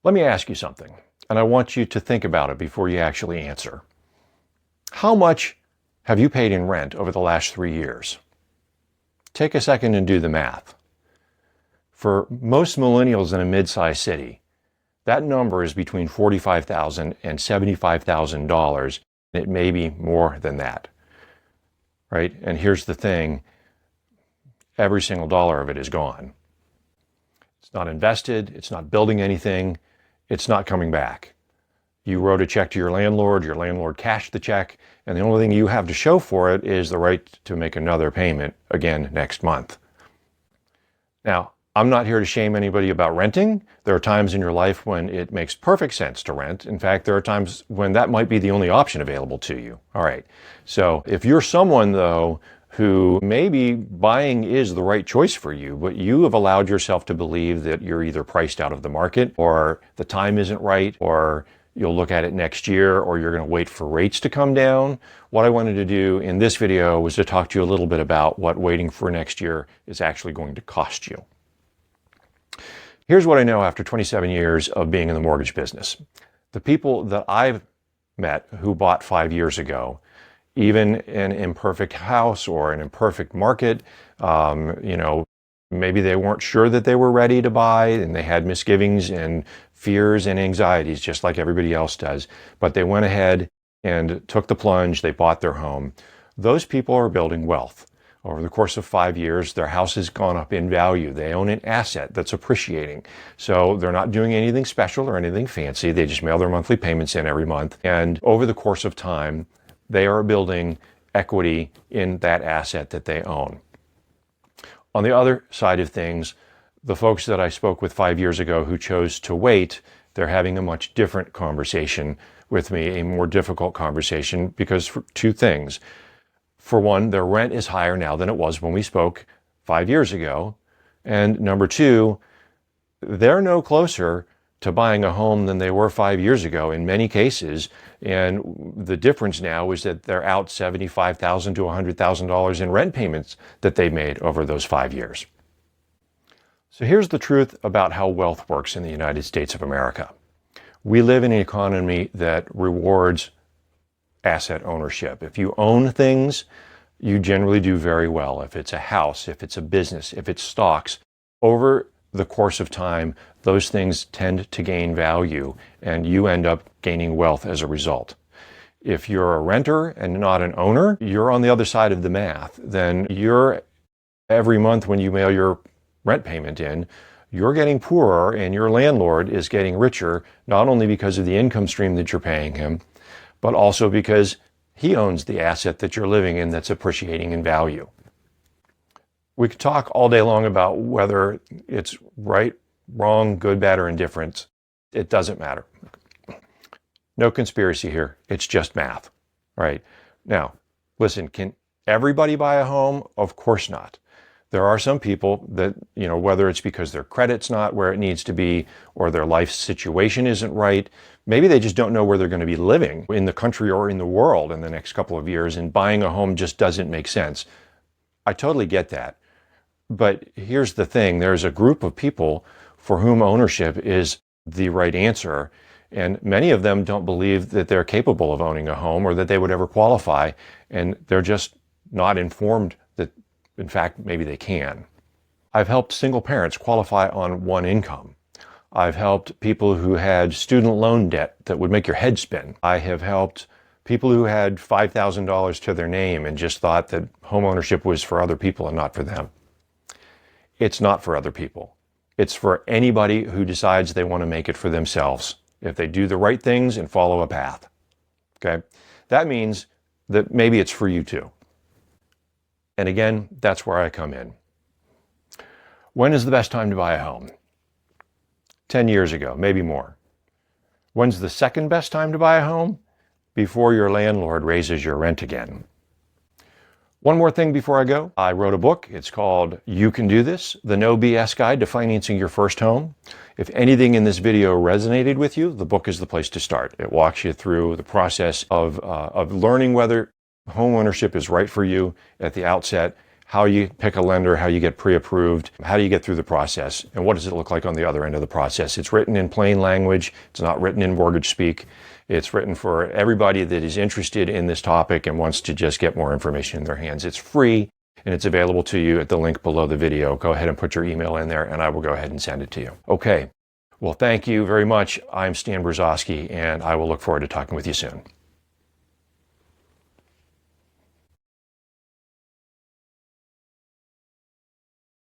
Let me ask you something, and I want you to think about it before you actually answer. How much have you paid in rent over the last 3 years? Take a second and do the math. For most millennials in a mid-sized city, that number is between $45,000 and $75,000. It may be more than that, right? And here's the thing, every single dollar of it is gone. It's not invested, it's not building anything, it's not coming back. You wrote a check to your landlord cashed the check, and the only thing you have to show for it is the right to make another payment again next month. Now, I'm not here to shame anybody about renting. There are times in your life when it makes perfect sense to rent. In fact, there are times when that might be the only option available to you. All right. So if you're someone, though, who maybe buying is the right choice for you, but you have allowed yourself to believe that you're either priced out of the market, or the time isn't right, or you'll look at it next year, or you're going to wait for rates to come down. What I wanted to do in this video was to talk to you a little bit about what waiting for next year is actually going to cost you. Here's what I know after 27 years of being in the mortgage business. The people that I've met who bought 5 years ago, even in an imperfect house or an imperfect market, maybe they weren't sure that they were ready to buy and they had misgivings and fears and anxieties just like everybody else does, but they went ahead and took the plunge, they bought their home. Those people are building wealth. Over the course of 5 years, their house has gone up in value. They own an asset that's appreciating. So they're not doing anything special or anything fancy. They just mail their monthly payments in every month. And over the course of time, they are building equity in that asset that they own. On the other side of things, the folks that I spoke with 5 years ago who chose to wait, they're having a much different conversation with me, a more difficult conversation, because for two things. For one, their rent is higher now than it was when we spoke 5 years ago. And number two, they're no closer to buying a home than they were 5 years ago in many cases. And the difference now is that they're out $75,000 to $100,000 in rent payments that they made over those 5 years. So here's the truth about how wealth works in the United States of America. We live in an economy that rewards asset ownership. If you own things, you generally do very well. If it's a house, if it's a business, if it's stocks, over the course of time, those things tend to gain value and you end up gaining wealth as a result. If you're a renter and not an owner, you're on the other side of the math. Then every month when you mail your rent payment in, you're getting poorer and your landlord is getting richer, not only because of the income stream that you're paying him, but also because he owns the asset that you're living in that's appreciating in value. We could talk all day long about whether it's right, wrong, good, bad, or indifferent. It doesn't matter. No conspiracy here. It's just math, right? Now, listen, can everybody buy a home? Of course not. There are some people that, whether it's because their credit's not where it needs to be or their life situation isn't right, maybe they just don't know where they're going to be living in the country or in the world in the next couple of years, and buying a home just doesn't make sense. I totally get that. But here's the thing, there's a group of people for whom ownership is the right answer, and many of them don't believe that they're capable of owning a home or that they would ever qualify, and they're just not informed that, in fact, maybe they can. I've helped single parents qualify on one income. I've helped people who had student loan debt that would make your head spin. I have helped people who had $5,000 to their name and just thought that home ownership was for other people and not for them. It's not for other people. It's for anybody who decides they want to make it for themselves, if they do the right things and follow a path. Okay? That means that maybe it's for you too. And again, that's where I come in. When is the best time to buy a home? 10 years ago, maybe more. When's the second best time to buy a home? Before your landlord raises your rent again. One more thing before I go. I wrote a book. It's called You Can Do This, the No BS Guide to Financing Your First Home. If anything in this video resonated with you, the book is the place to start. It walks you through the process of learning whether home ownership is right for you at the outset, how you pick a lender, how you get pre-approved, how do you get through the process, and what does it look like on the other end of the process. It's written in plain language. It's not written in mortgage speak. It's written for everybody that is interested in this topic and wants to just get more information in their hands. It's free, and it's available to you at the link below the video. Go ahead and put your email in there, and I will go ahead and send it to you. Okay. Well, thank you very much. I'm Stan Brusoski, and I will look forward to talking with you soon.